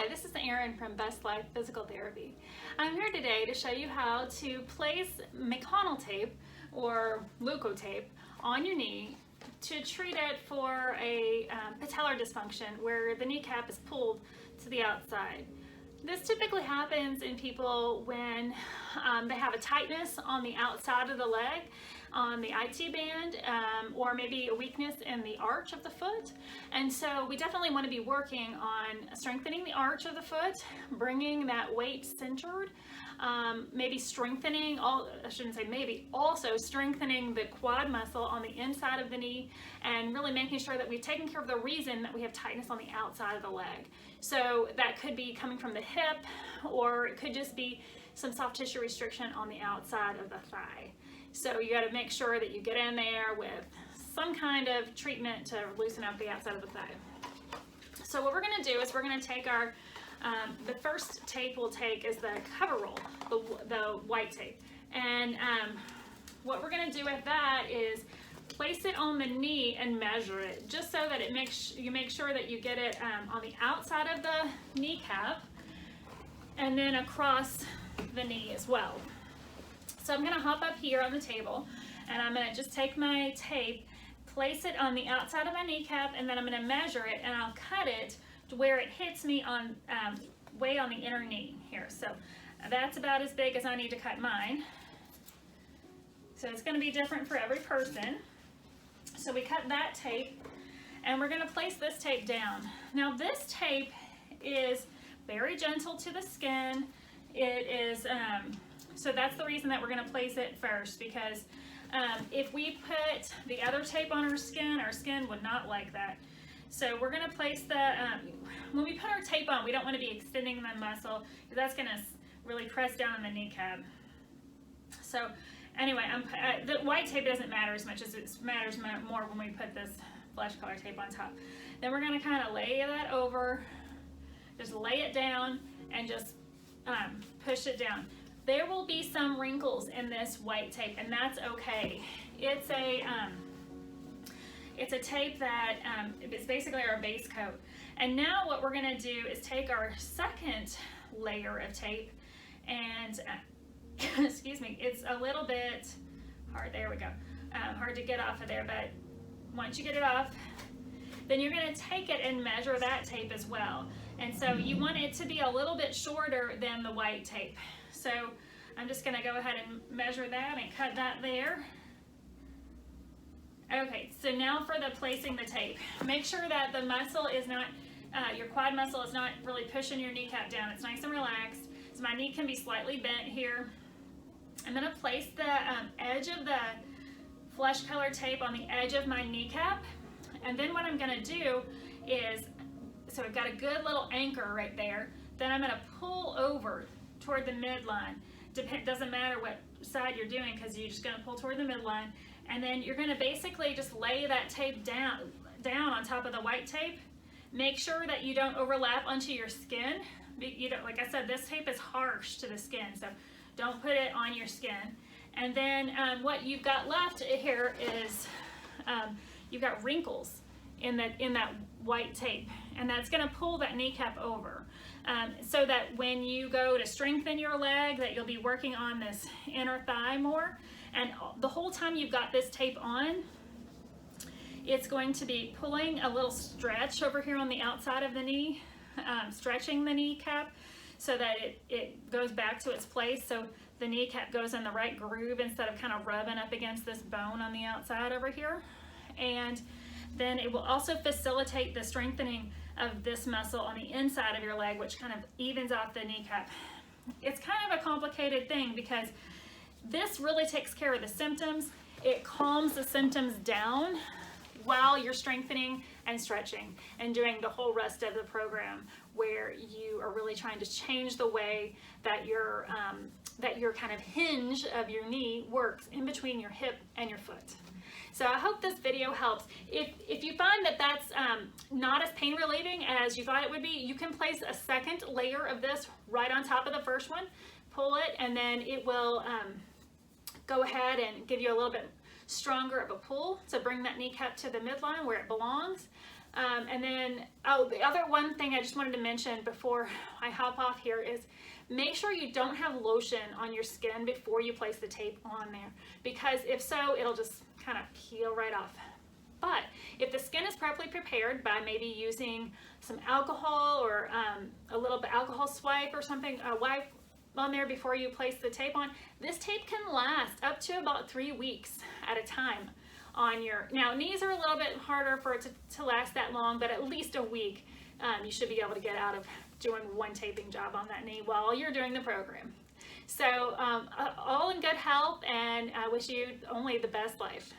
Hi, this is Erin from Best Life Physical Therapy. I'm here today to show you how to place McConnell tape or Leukotape on your knee to treat it for a patellar dysfunction where the kneecap is pulled to the outside. This typically happens in people when they have a tightness on the outside of the leg, on the IT band, or maybe a weakness in the arch of the foot. And so we definitely want to be working on strengthening the arch of the foot, bringing that weight centered, maybe strengthening, also strengthening the quad muscle on the inside of the knee, and really making sure that we've taken care of the reason that we have tightness on the outside of the leg. So that could be coming from the hip, or it could just be some soft tissue restriction on the outside of the thigh. So you got to make sure that you get in there with some kind of treatment to loosen up the outside of the thigh. So what we're going to do is we're going to take our, the first tape we'll take is the cover roll, the white tape. And what we're going to do with that is place it on the knee and measure it, just so that you make sure that you get it on the outside of the kneecap and then across the knee as well. So I'm going to hop up here on the table and I'm going to just take my tape, place it on the outside of my kneecap, and then I'm going to measure it and I'll cut it to where it hits me on way on the inner knee here. So that's about as big as I need to cut mine. So it's going to be different for every person. So we cut that tape and we're going to place this tape down. Now this tape is very gentle to the skin. It is, so that's the reason that we're going to place it first, because if we put the other tape on our skin would not like that. So we're going to place the, when we put our tape on, we don't want to be extending the muscle, because that's going to really press down on the kneecap. So anyway, the white tape doesn't matter as much as it matters more when we put this flesh color tape on top. Then we're going to kind of lay that over, just lay it down and just push it down. There will be some wrinkles in this white tape, and that's okay. It's a tape that it's basically our base coat. And now what we're going to do is take our second layer of tape and excuse me, it's a little bit hard. There we go. Hard to get off of there, but once you get it off, then you're going to take it and measure that tape as well. And so you want it to be a little bit shorter than the white tape. So I'm just going to go ahead and measure that and cut that there. Okay, so now for the placing the tape. Make sure that the muscle is not, your quad muscle is not really pushing your kneecap down. It's nice and relaxed. So my knee can be slightly bent here. I'm going to place the edge of the flesh color tape on the edge of my kneecap. And then what I'm going to do is, so I've got a good little anchor right there. Then I'm going to pull over toward the midline. Doesn't matter what side you're doing, because you're just going to pull toward the midline. And then you're going to basically just lay that tape down on top of the white tape. Make sure that you don't overlap onto your skin. You don't, like I said, this tape is harsh to the skin, so don't put it on your skin. And then what you've got left here is you've got wrinkles in that white tape, and that's going to pull that kneecap over, so that when you go to strengthen your leg, that you'll be working on this inner thigh more. And the whole time you've got this tape on, it's going to be pulling a little stretch over here on the outside of the knee, stretching the kneecap so that it goes back to its place, so the kneecap goes in the right groove instead of kind of rubbing up against this bone on the outside over here. And then it will also facilitate the strengthening of this muscle on the inside of your leg, which kind of evens out the kneecap. It's kind of a complicated thing, because this really takes care of the symptoms. It calms the symptoms down while you're strengthening and stretching and doing the whole rest of the program, where you are really trying to change the way that your kind of hinge of your knee works in between your hip and your foot. So I hope this video helps. If you find that that's not as pain relieving as you thought it would be, you can place a second layer of this right on top of the first one, pull it, and then it will go ahead and give you a little bit stronger of a pull to bring that kneecap to the midline where it belongs. And then, oh, the other one thing I just wanted to mention before I hop off here is make sure you don't have lotion on your skin before you place the tape on there, because if so, it'll just kind of peel right off. But if the skin is properly prepared by maybe using some alcohol or a little bit alcohol swipe or something, wipe on there before you place the tape on, this tape can last up to about 3 weeks at a time on your, now knees are a little bit harder for it to last that long, but at least a week you should be able to get out of doing one taping job on that knee while you're doing the program. So all in good health, and I wish you only the best life.